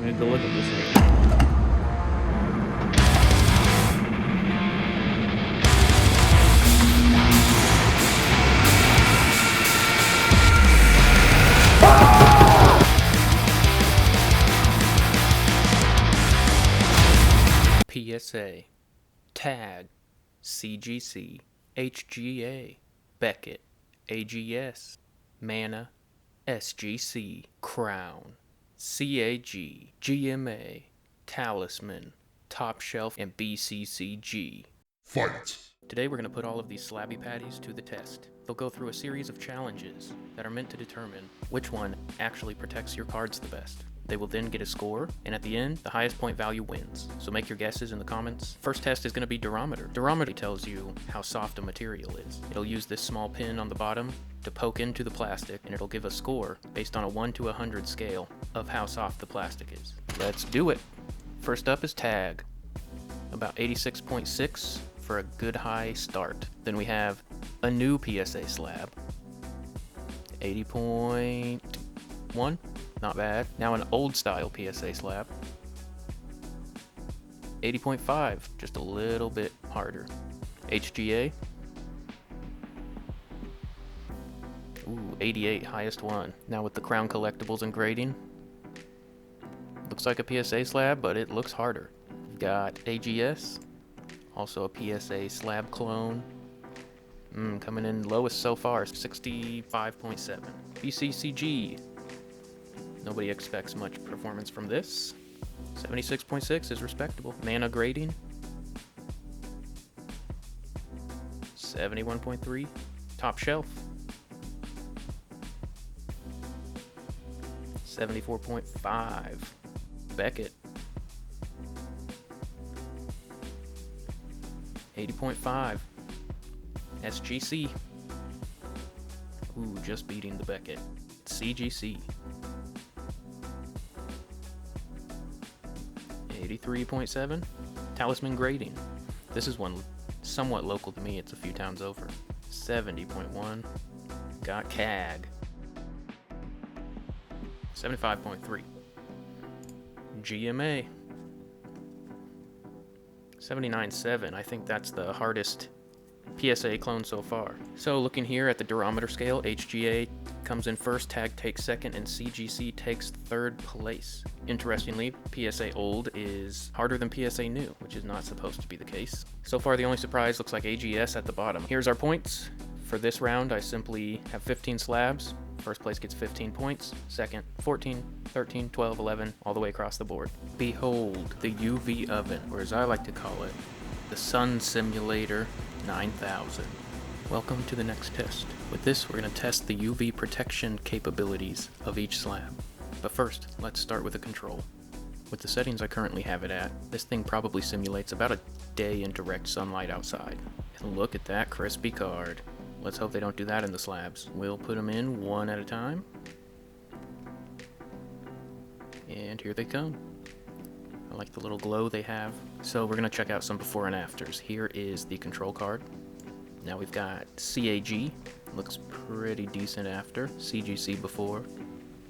gonna go look at this thing. PSA, Tag, CGC, HGA, Beckett, AGS, Mana, SGC, Crown, CAG, GMA, Talisman, Top Shelf, and BCCG. Fight! Today we're going to put all of these slabby patties to the test. They'll go through a series of challenges that are meant to determine which one actually protects your cards the best. They will then get a score, and at the end, the highest point value wins. So make your guesses in the comments. First test is going to be Durometer. Durometer tells you how soft a material is. It'll use this small pin on the bottom to poke into the plastic, and it'll give a score based on a 1 to 100 scale of how soft the plastic is. Let's do it! First up is Tag. About 86.6 for a good high start. Then we have a new PSA slab. 80.1. Not bad. Now an old style PSA slab. 80.5, just a little bit harder. HGA. Ooh, 88, highest one. Now with the Crown Collectibles and grading. Looks like a PSA slab, but it looks harder. We've got AGS, also a PSA slab clone. Coming in lowest so far, 65.7. BCCG. Nobody expects much performance from this. 76.6 is respectable. Mana grading. 71.3. Top Shelf. 74.5. Beckett. 80.5. SGC. Ooh, just beating the Beckett. CGC. 83.7. Talisman grading. This is one somewhat local to me. It's a few towns over. 70.1. Got CAG. 75.3. GMA. 79.7. I think that's the hardest PSA clone so far. So looking here at the Durometer scale, HGA comes in first, Tag takes second, and CGC takes third place. Interestingly, PSA old is harder than PSA new, which is not supposed to be the case. So far the only surprise looks like AGS at the bottom. Here's our points. For this round I simply have 15 slabs. First place gets 15 points, second 14, 13, 12, 11, all the way across the board. Behold the UV oven, or as I like to call it, the Sun Simulator 9000. Welcome to the next test. With this, we're going to test the UV protection capabilities of each slab. But first, let's start with the control. With the settings I currently have it at, this thing probably simulates about a day in direct sunlight outside. And look at that crispy card. Let's hope they don't do that in the slabs. We'll put them in one at a time. And here they come. I like the little glow they have. So we're going to check out some before and afters. Here is the control card. Now we've got CAG, looks pretty decent after. CGC before,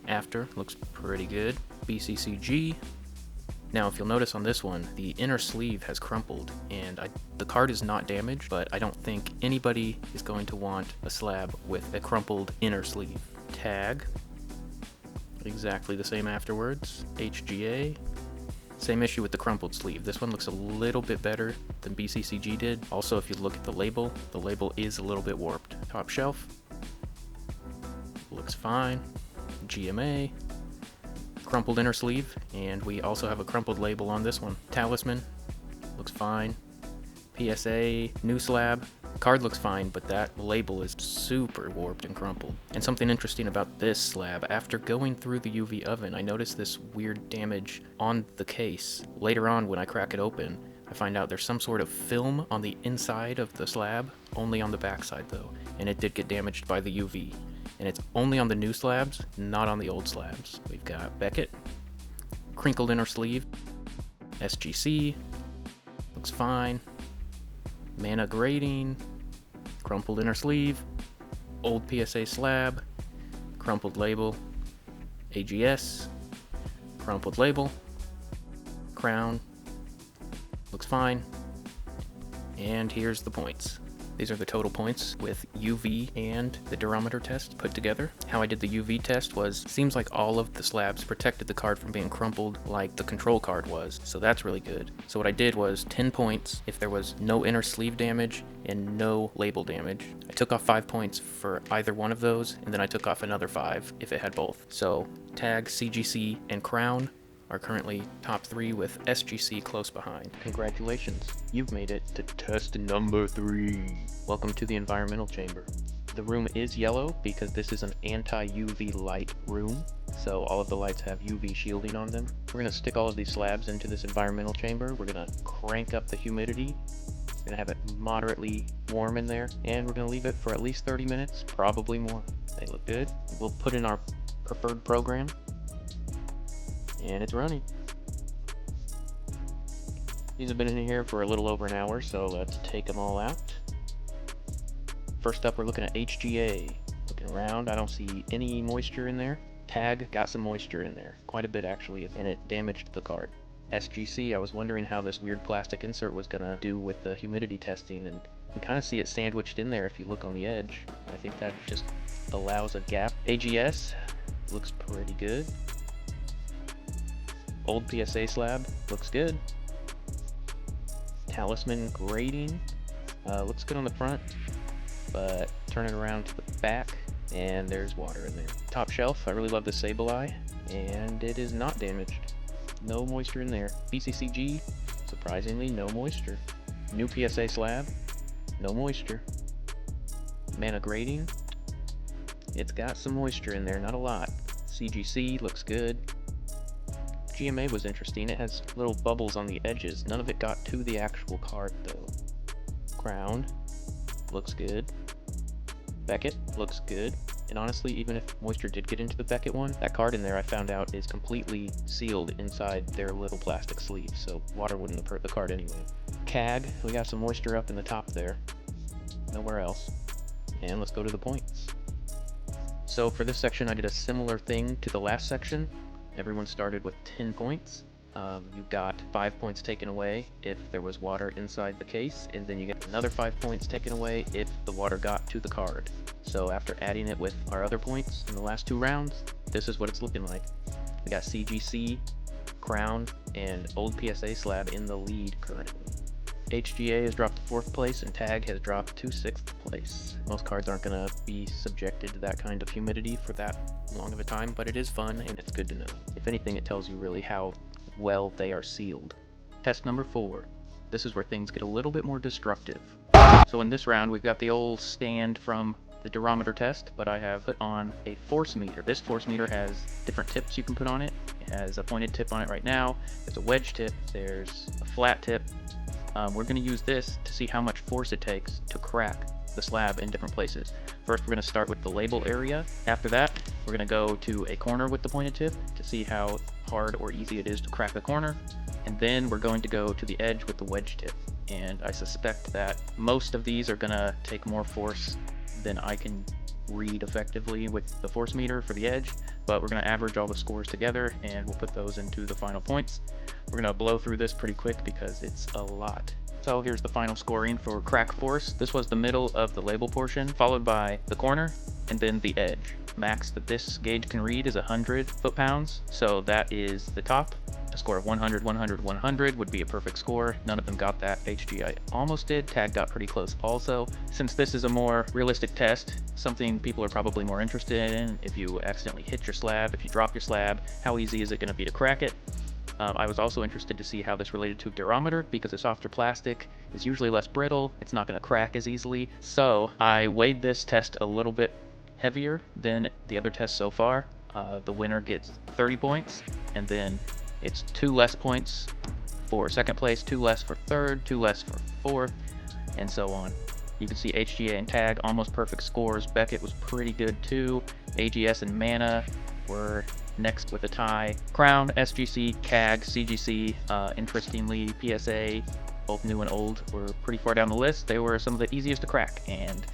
after, looks pretty good. BCCG. Now if you'll notice on this one, the inner sleeve has crumpled, and the card is not damaged, but I don't think anybody is going to want a slab with a crumpled inner sleeve. Tag, exactly the same afterwards. HGA. Same issue with the crumpled sleeve. This one looks a little bit better than BCCG did. Also, if you look at the label is a little bit warped. Top Shelf. Looks fine. GMA. Crumpled inner sleeve, and we also have a crumpled label on this one. Talisman. Looks fine. PSA. New slab. Card looks fine, but that label is super warped and crumpled. And something interesting about this slab, after going through the UV oven, I noticed this weird damage on the case. Later on, when I crack it open, I find out there's some sort of film on the inside of the slab, only on the backside though, and it did get damaged by the UV. And it's only on the new slabs, not on the old slabs. We've got Beckett, crinkled inner sleeve, SGC, looks fine. Mana grading, crumpled inner sleeve, old PSA slab, crumpled label, AGS, crumpled label, Crown. Looks fine. And here's the points. These are the total points with UV and the durometer test put together. How I did the UV test was, seems like all of the slabs protected the card from being crumpled like the control card was, so that's really good. So what I did was 10 points if there was no inner sleeve damage and no label damage. I took off 5 points for either one of those, and then I took off another 5 if it had both. So Tag, CGC, and Crown are currently top 3 with SGC close behind. Congratulations, you've made it to test number 3. Welcome to the environmental chamber. The room is yellow because this is an anti-UV light room, so all of the lights have UV shielding on them. We're going to stick all of these slabs into this environmental chamber. We're going to crank up the humidity. We're going to have it moderately warm in there, and we're going to leave it for at least 30 minutes, probably more. They look good. We'll put in our preferred program. And it's running. These have been in here for a little over an hour, so let's take them all out. First up, we're looking at HGA. Looking around, I don't see any moisture in there. Tag got some moisture in there, quite a bit actually, and it damaged the card. SGC, I was wondering how this weird plastic insert was gonna do with the humidity testing, and you can kind of see it sandwiched in there if you look on the edge. I think that just allows a gap. AGS looks pretty good. Old PSA slab looks good. Talisman grading looks good on the front, but turn it around to the back and there's water in there. Top shelf, I really love the Sableye, and it is not damaged. No moisture in there. BCCG, surprisingly no moisture. New PSA slab, no moisture. Mana grading, it's got some moisture in there, not a lot. CGC looks good. GMA was interesting. It has little bubbles on the edges. None of it got to the actual card though. Crown looks good. Beckett looks good. And honestly, even if moisture did get into the Beckett one, that card in there I found out is completely sealed inside their little plastic sleeve, so water wouldn't have hurt the card anyway. CAG, we got some moisture up in the top there. Nowhere else. And let's go to the points. So for this section I did a similar thing to the last section. Everyone started with 10 points. You got 5 points taken away if there was water inside the case, and then you get another 5 points taken away if the water got to the card. So after adding it with our other points in the last 2 rounds, this is what it's looking like. We got CGC, Crown, and Old PSA slab in the lead currently. HGA has dropped to 4th place, and Tag has dropped to 6th place. Most cards aren't going to be subjected to that kind of humidity for that long of a time, but it is fun and it's good to know. If anything, it tells you really how well they are sealed. Test number 4. This is where things get a little bit more destructive. So in this round, we've got the old stand from the durometer test, but I have put on a force meter. This force meter has different tips you can put on it. It has a pointed tip on it right now. There's a wedge tip. There's a flat tip. We're going to use this to see how much force it takes to crack the slab in different places. First, we're going to start with the label area. After that, we're going to go to a corner with the pointed tip to see how hard or easy it is to crack the corner. And then we're going to go to the edge with the wedge tip. And I suspect that most of these are going to take more force than I can read effectively with the force meter for the edge, but we're going to average all the scores together and we'll put those into the final points. We're going to blow through this pretty quick because it's a lot. So here's the final scoring for crack force. This was the middle of the label portion, followed by the corner and then the edge. Max that this gauge can read is 100 foot-pounds, so that is the top. A score of 100, 100, 100 would be a perfect score. None of them got that. HGI almost did. Tag got pretty close also. Since this is a more realistic test, something people are probably more interested in, if you accidentally hit your slab, if you drop your slab, how easy is it going to be to crack it? I was also interested to see how this related to durometer, because a softer plastic is usually less brittle, it's not going to crack as easily. So I weighed this test a little bit heavier than the other tests so far. The winner gets 30 points, and then it's 2 less points for second place, 2 less for third, 2 less for fourth, and so on. You can see HGA and Tag almost perfect scores. Beckett was pretty good too. AGS and Mana were next with a tie. Crown, SGC, CAG, CGC, interestingly PSA, both new and old, were pretty far down the list. They were some of the easiest to crack, and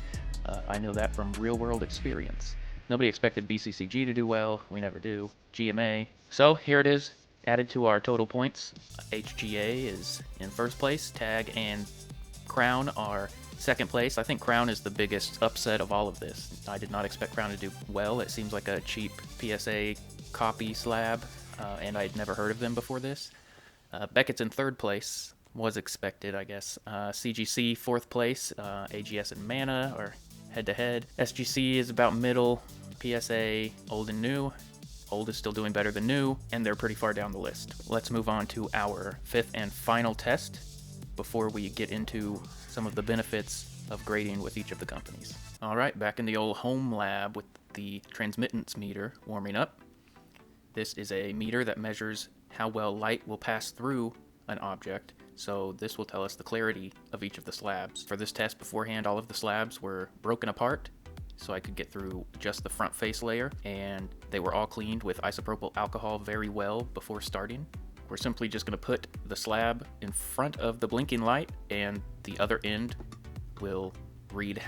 I know that from real world experience. Nobody expected BCCG to do well. We never do. GMA. So here it is. Added to our total points, HGA is in first place. Tag and Crown are second place. I think Crown is the biggest upset of all of this. I did not expect Crown to do well. It seems like a cheap PSA copy slab, and I'd never heard of them before this. Beckett's in third place. Was expected, I guess. CGC fourth place. AGS and Mana are head-to-head. SGC is about middle. PSA old and new. Old is still doing better than new, and they're pretty far down the list. Let's move on to our fifth and final test before we get into some of the benefits of grading with each of the companies. All right, back in the old home lab with the transmittance meter warming up. This is a meter that measures how well light will pass through an object, so this will tell us the clarity of each of the slabs. For this test beforehand, all of the slabs were broken apart, so I could get through just the front face layer, and they were all cleaned with isopropyl alcohol very well before starting. We're simply just going to put the slab in front of the blinking light, and the other end will read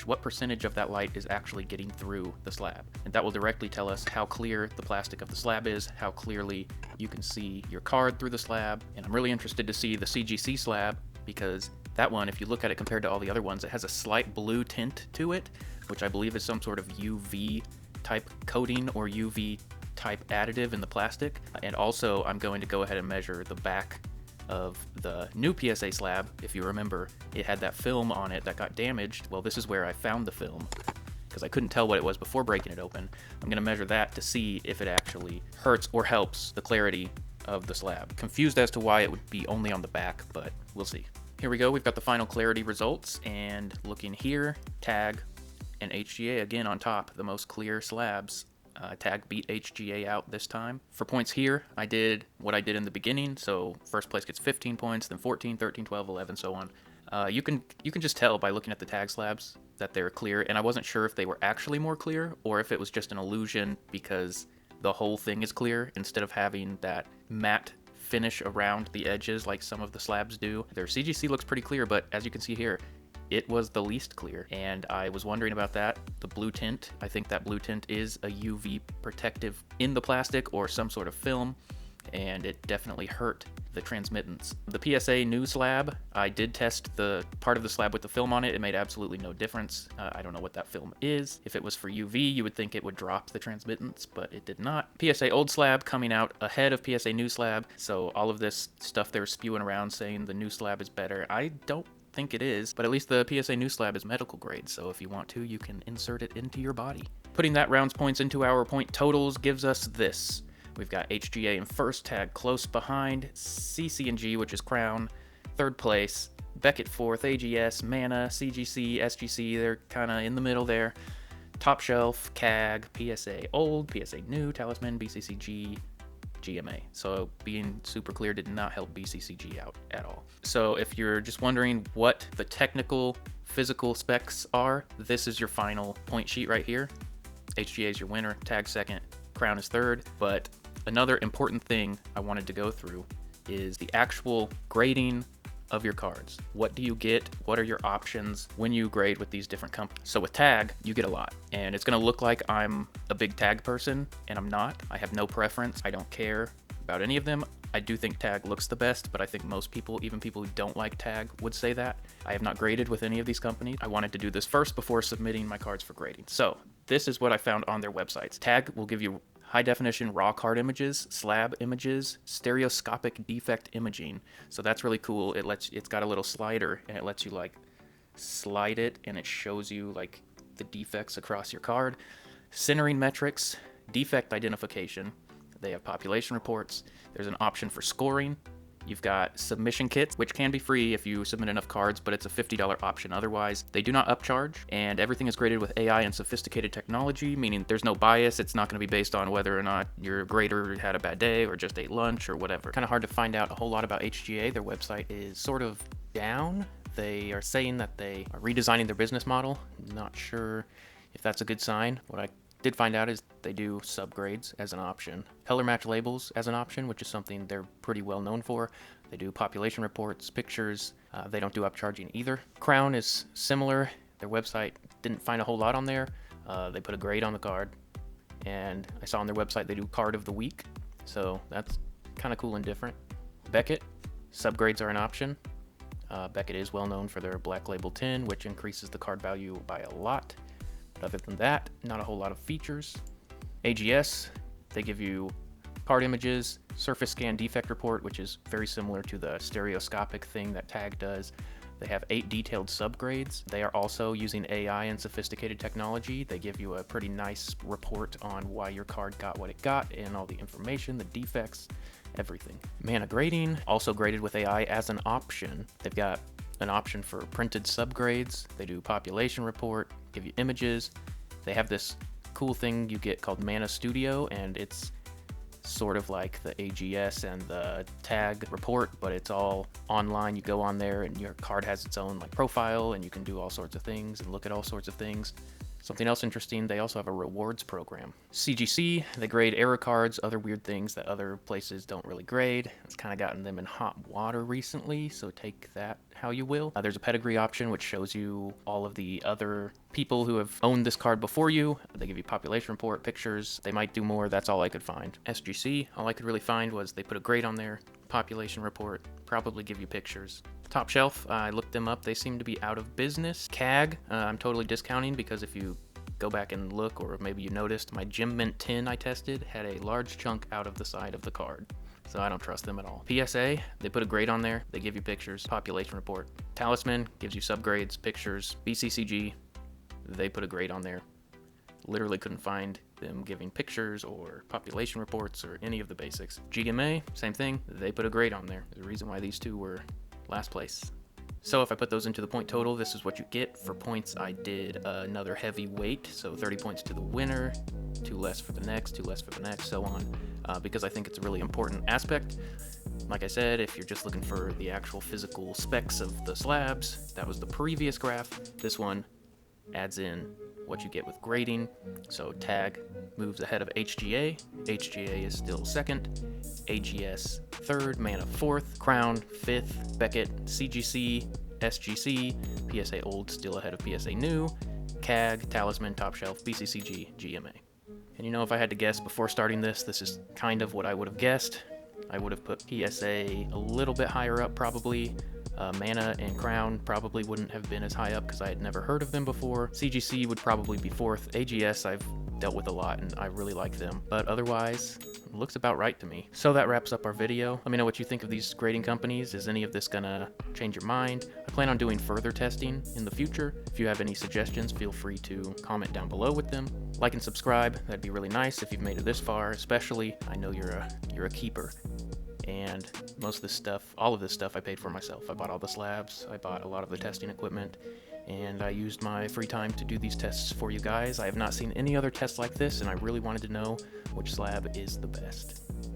what percentage of that light is actually getting through the slab. And that will directly tell us how clear the plastic of the slab is, how clearly you can see your card through the slab. And I'm really interested to see the CGC slab, because that one, if you look at it compared to all the other ones, it has a slight blue tint to it, which I believe is some sort of UV type coating or UV type additive in the plastic. And also, I'm going to go ahead and measure the back of the new PSA slab. If you remember, it had that film on it that got damaged. Well, this is where I found the film, because I couldn't tell what it was before breaking it open. I'm going to measure that to see if it actually hurts or helps the clarity of the slab. Confused as to why it would be only on the back, but we'll see. Here we go, we've got the final clarity results, and looking here, Tag and HGA again on top, the most clear slabs. Tag beat HGA out this time. For points here, I did what I did in the beginning, so first place gets 15 points, then 14, 13, 12, 11, so on. You can just tell by looking at the Tag slabs that they're clear, and I wasn't sure if they were actually more clear or if it was just an illusion because the whole thing is clear instead of having that matte finish around the edges like some of the slabs do. Their CGC looks pretty clear, but as you can see here, it was the least clear, and I was wondering about that. The blue tint, I think that blue tint is a UV protective in the plastic or some sort of film, and it definitely hurt the transmittance. The PSA new slab, I did test the part of the slab with the film on it. It made absolutely no difference. I don't know what that film is. If it was for UV, you would think it would drop the transmittance, but it did not. PSA old slab coming out ahead of PSA new slab, so all of this stuff they're spewing around saying the new slab is better, I don't think it is, but at least the PSA new slab is medical grade, so if you want to, you can insert it into your body. Putting that rounds points into our point totals gives us this. We've got HGA in first, Tag close behind, CC&G, which is Crown, third place, Beckett fourth, AGS, Mana, CGC, SGC, they're kind of in the middle there. Top shelf, CAG, PSA old, PSA new, Talisman, BCCG, GMA. So being super clear did not help BCCG out at all. So if you're just wondering what the technical physical specs are, this is your final point sheet right here. HGA is your winner, Tag second, Crown is third. But another important thing I wanted to go through is the actual grading of your cards. What do you get? What are your options when you grade with these different companies? So with Tag, you get a lot, and it's gonna look like I'm a big Tag person, and I'm not. I have no preference. I don't care about any of them. I do think Tag looks the best, but I think most people, even people who don't like Tag, would say that. I have not graded with any of these companies. I wanted to do this first before submitting my cards for grading. So this is what I found on their websites. Tag will give you high definition raw card images, slab images, stereoscopic defect imaging. So that's really cool. It's got a little slider, and it lets you like slide it, and it shows you like the defects across your card. Centering metrics, defect identification. They have population reports. There's an option for scoring. You've got submission kits, which can be free if you submit enough cards, but it's a $50 option otherwise. They do not upcharge, and everything is graded with AI and sophisticated technology, meaning there's no bias. It's not going to be based on whether or not your grader had a bad day or just ate lunch or whatever. Kind of hard to find out a whole lot about HGA. Their website is sort of down. They are saying that they are redesigning their business model. Not sure if that's a good sign. What I did find out is they do subgrades as an option, color match labels as an option, which is something they're pretty well known for. They do population reports, pictures. They don't do upcharging either. Crown is similar. Their website didn't find a whole lot on there. They put a grade on the card, and I saw on their website they do card of the week, so that's kind of cool and different. Beckett, subgrades are an option. Beckett is well known for their black label tin, which increases the card value by a lot. But other than that, not a whole lot of features. AGS, they give you card images, surface scan defect report, which is very similar to the stereoscopic thing that TAG does. They have 8 detailed subgrades. They are also using AI and sophisticated technology. They give you a pretty nice report on why your card got what it got and all the information, the defects, everything. Mana grading, also graded with AI as an option. They've got an option for printed subgrades. They do population report, give you images. They have this cool thing you get called Mana Studio, and it's sort of like the AGS and the TAG report, but it's all online. You go on there and your card has its own like profile, and you can do all sorts of things and look at all sorts of things. Something else interesting, they also have a rewards program. CGC, they grade error cards, other weird things that other places don't really grade. It's kind of gotten them in hot water recently, so take that how you will. There's a pedigree option which shows you all of the other people who have owned this card before you. They give you population report, pictures. They might do more, that's all I could find. SGC, all I could really find was they put a grade on there, population report, probably give you pictures. Top Shelf, I looked them up, they seem to be out of business. CAG, I'm totally discounting because if you go back and look, or maybe you noticed, my Gem Mint tin I tested had a large chunk out of the side of the card. So I don't trust them at all. PSA, they put a grade on there, they give you pictures, population report. Talisman gives you subgrades, pictures. BCCG, they put a grade on there. Literally couldn't find them giving pictures or population reports or any of the basics. GMA, same thing, they put a grade on there. There's a reason why these two were last place. So if I put those into the point total, this is what you get. For points, I did another heavy weight, so 30 points to the winner, 2 less for the next, 2 less for the next, so on, because I think it's a really important aspect. Like I said, if you're just looking for the actual physical specs of the slabs, that was the previous graph. This one adds in what you get with grading. So TAG moves ahead of HGA. HGA is still second. AGS third. Mana fourth. Crown fifth. Beckett, CGC, SGC. PSA Old still ahead of PSA New. CAG, Talisman, Top Shelf, BCCG, GMA. And you know, if I had to guess before starting this is kind of what I would have guessed. I would have put PSA a little bit higher up probably. Mana and Crown probably wouldn't have been as high up because I had never heard of them before. CGC would probably be fourth. AGS I've dealt with a lot and I really like them, but otherwise it looks about right to me. So that wraps up our video. Let me know what you think of these grading companies. Is any of this gonna change your mind? I plan on doing further testing in the future. If you have any suggestions, feel free to comment down below with them. Like and subscribe, that'd be really nice if you've made it this far, especially. I know you're a keeper. And most of this stuff, all of this stuff I paid for myself. I bought all the slabs, I bought a lot of the testing equipment, and I used my free time to do these tests for you guys. I have not seen any other tests like this, and I really wanted to know which slab is the best.